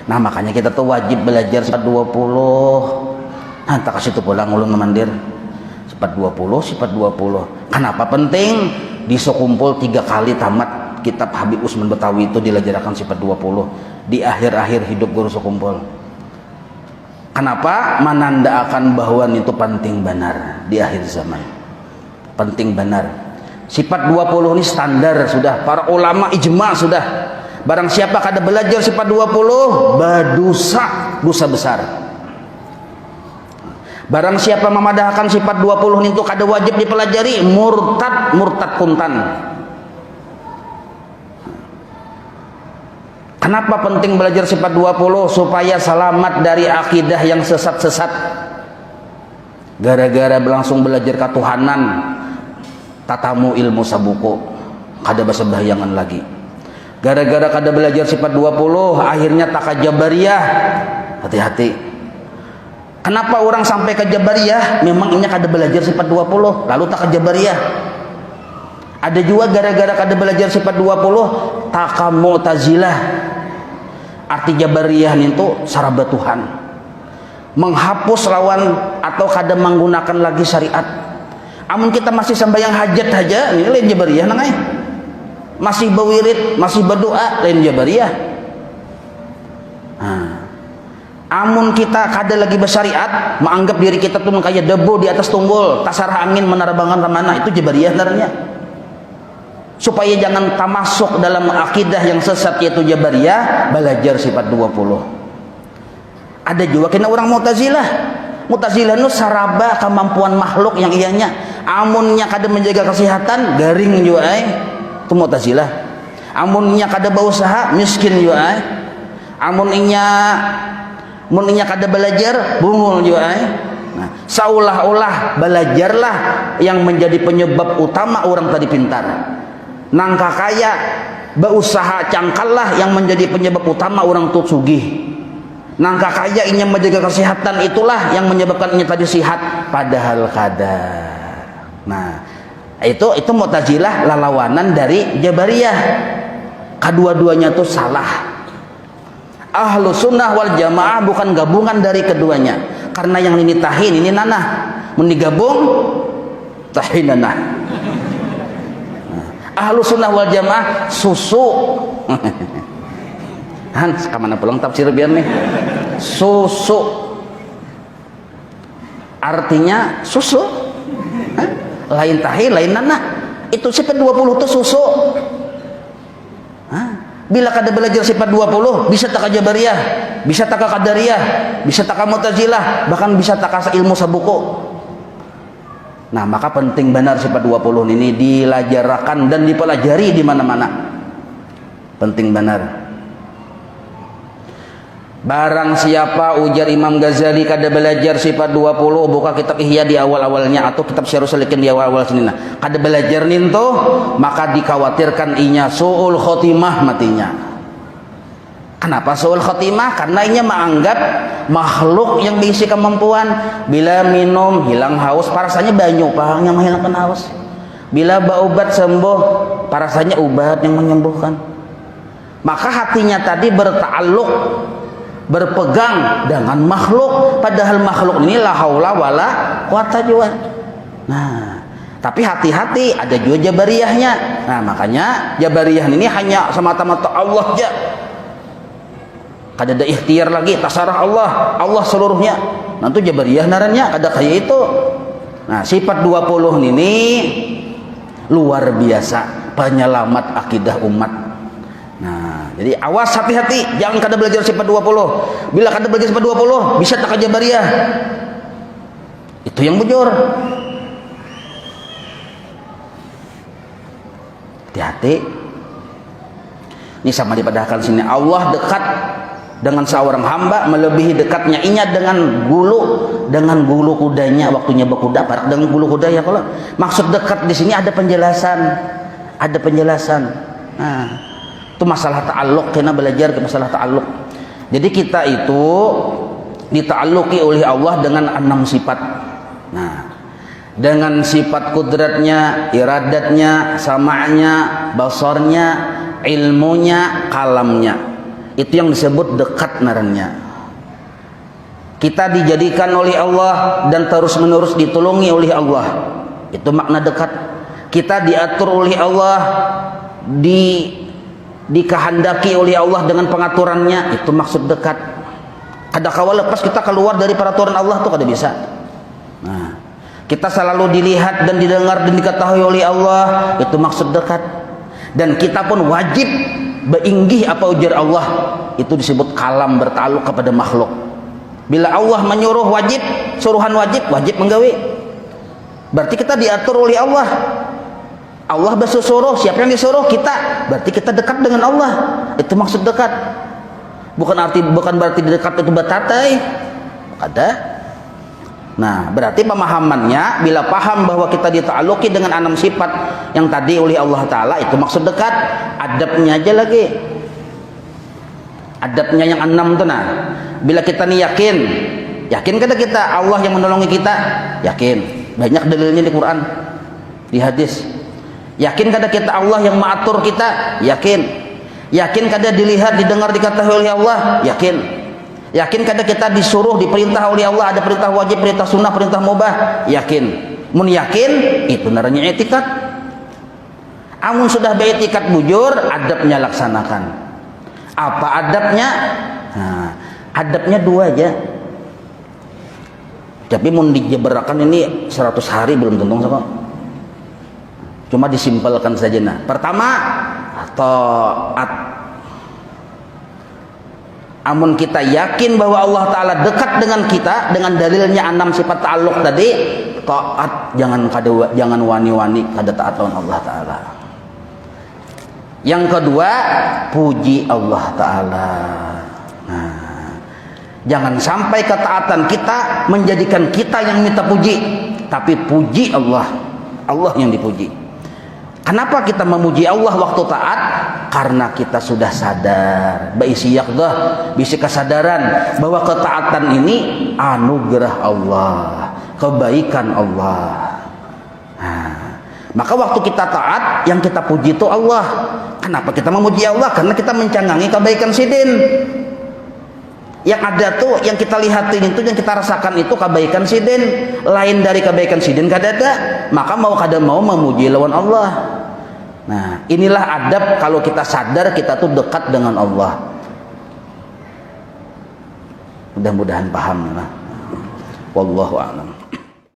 Nah makanya kita tuh wajib belajar sifat 20. Nah tak kasih tuh pulang ulun memandir sifat 20, sifat 20. Kenapa penting? Di sekumpul 3 kali tamat kitab Habib Usman Betawi itu dilajarkan sifat 20 di akhir-akhir hidup guru sekumpul. Kenapa? Menandakan bahwa itu penting benar di akhir zaman. Penting benar. Sifat 20 ini standar sudah. Para ulama ijma sudah. Barang siapa kada belajar sifat 20 berdosa, dosa besar. Barang siapa memadahkan sifat 20 itu kada wajib dipelajari, murtad, murtad kuntan. Kenapa penting belajar sifat 20? Supaya selamat dari akidah yang sesat-sesat. Gara-gara langsung belajar ketuhanan, tatamu ilmu sabuku, kada basa bahayangan lagi. Gara-gara kada belajar sifat 20, akhirnya tak jabariyah. Hati-hati. Kenapa orang sampai ke jabariyah? Memang ini kada belajar sifat 20, lalu tak jabariyah. Ada juga gara-gara kada belajar sifat 20, tak mu'tazilah. Arti jabariyah itu saraba Tuhan, menghapus lawan atau kada menggunakan lagi syariat. Amun kita masih sembahyang hajat aja, ini lain jabariyah nangai. Masih berwirid, masih berdoa, lain jabariyah. Amun kita kada lagi bersyariat, menganggap diri kita tuh kayak debu di atas tunggul, tasarah angin menerbangan kemana, itu jabariyah sebenarnya. Supaya jangan termasuk dalam akidah yang sesat yaitu jabariyah, belajar sifat 20. Ada juga kena orang Mu'tazilah. Mu'tazilah itu saraba kemampuan makhluk yang ianya. Amunnya kada menjaga kesehatan, garing juga itu Mu'tazilah. Amunnya kada berusaha, miskin juga Amunnya kada belajar, bungul juga Nah, seolah-olah belajarlah yang menjadi penyebab utama orang tadi pintar. Nangka kaya berusaha cangkallah yang menjadi penyebab utama orang tuh sugih. Nangka kaya ingin menjaga kesehatan itulah yang menyebabkan ini tadi sihat, padahal kada. Nah, itu Mu'tazilah lalawanan dari Jabariyah. Kedua-duanya tuh salah. Ahlu sunnah wal jamaah bukan gabungan dari keduanya, karena yang ini tahin ini nanah, menigabung tahin nanah. Ahlu sunnah wal jamaah susu. Hans kemana pulang tafsir biar nih. Susu artinya susu. Lain tahin lain nanah. Itu sifat 20 itu susu. Bila kada belajar sifat 20, bisa tak jabariyah, bisa tak qadariyah, bisa tak mu'tazilah, bahkan bisa tak ilmu sabuku. Nah, maka penting benar sifat 20 ini dilajarkan dan dipelajari di mana-mana. Penting benar. Barang siapa ujar Imam Ghazali kada belajar sifat 20, buka kitab Ihya di awal-awalnya atau kitab Syarh Salikin di awal-awal sini. Kada belajar ninto, maka dikhawatirkan inya suul khotimah matinya. Kenapa suul khotimah? Karena inya menganggap makhluk yang berisi kemampuan. Bila minum hilang haus, parasanya banyu, pahangnya menghilangkan haus. Bila berobat sembuh, parasanya obat yang menyembuhkan. Maka hatinya tadi berta'alluq, berpegang dengan makhluk, padahal makhluk ini la haula wala quwata juga. Nah, tapi hati-hati, ada juga jabariyahnya. Nah, makanya jabariyah ini hanya semata-mata Allah aja. Kada ada ikhtiar lagi, tasarah Allah seluruhnya. Nanti jabariyah narannya kada kayak itu. Nah, sifat 20 ini luar biasa penyelamat akidah umat. Nah, jadi awas, hati-hati, jangan kada belajar sifat 20. Bila kada belajar sifat 20, bisa tak jabariyah. Itu yang bujur. Hati-hati. Ini sama dipadahkan sini, Allah dekat dengan seorang hamba melebihi dekatnya inya dengan bulu kudanya waktunya berkuda. Parak dengan bulu kuda ya kalau. Maksud dekat di sini ada penjelasan. Nah, itu masalah ta'alluq, kena belajar ke masalah ta'alluq. Jadi kita itu dita'alluqi oleh Allah dengan 6 sifat. Nah, dengan sifat kudratnya, iradatnya, sama'nya, basarnya, ilmunya, kalamnya. Itu yang disebut dekat ngarannya. Kita dijadikan oleh Allah dan terus menerus ditolongi oleh Allah, itu makna dekat. Kita diatur oleh Allah, dikehendaki oleh Allah dengan pengaturannya, itu maksud dekat. Kadangkala lepas kita keluar dari peraturan Allah tuh kada bisa. Nah, kita selalu dilihat dan didengar dan diketahui oleh Allah, itu maksud dekat. Dan kita pun wajib beringgih apa ujar Allah, itu disebut kalam, bertaluk kepada makhluk. Bila Allah menyuruh wajib, suruhan wajib menggawe. Berarti kita diatur oleh Allah. Allah bersuruh, siapa yang disuruh? Kita. Berarti kita dekat dengan Allah. Itu maksud dekat. Bukan berarti dekat itu batatai. Ada. Nah, berarti pemahamannya bila paham bahwa kita dita'alluqi dengan 6 sifat yang tadi oleh Allah Ta'ala, itu maksud dekat. Adabnya aja lagi. Adabnya yang 6 itu nah. Bila kita nih yakin kada kita Allah yang menolongi kita? Yakin. Banyak dalilnya di Quran, di hadis. Yakin kada kita Allah yang mengatur kita? Yakin. Yakin kada dilihat, didengar, diketahui oleh Allah? Yakin. Yakin kada kita disuruh, diperintah oleh Allah, ada perintah wajib, perintah sunnah, perintah mubah? Yakin. Mun yakin, itu namanya etikat. Amun sudah beetikat bujur, adabnya laksanakan. Apa adabnya? Nah, adabnya 2 aja. Tapi mun dijeberakan ini 100 hari belum tentu sama. Cuma disimpelkan saja. Nah, pertama, taat. Amun kita yakin bahwa Allah Ta'ala dekat dengan kita dengan dalilnya 6 sifat ta'alluq tadi, taat, jangan wani-wani kada taat lawan Allah Ta'ala. Yang kedua, puji Allah Ta'ala. Nah, jangan sampai ketaatan kita menjadikan kita yang minta puji, tapi puji Allah, Allah yang dipuji. Kenapa kita memuji Allah waktu taat? Karena kita sudah sadar, baisi yaqdah, bisi kesadaran bahwa ketaatan ini anugerah Allah, kebaikan Allah. Nah, maka waktu kita taat, yang kita puji itu Allah. Kenapa kita memuji Allah? Karena kita mencangangi kebaikan sidin. Yang ada tuh, yang kita lihatin itu, yang kita rasakan itu kebaikan sidin. Lain dari kebaikan sidin kada ada. Maka mau kada mau memuji lawan Allah. Nah, inilah adab kalau kita sadar kita tuh dekat dengan Allah. Mudah-mudahan paham ya. Wallahu a'lam.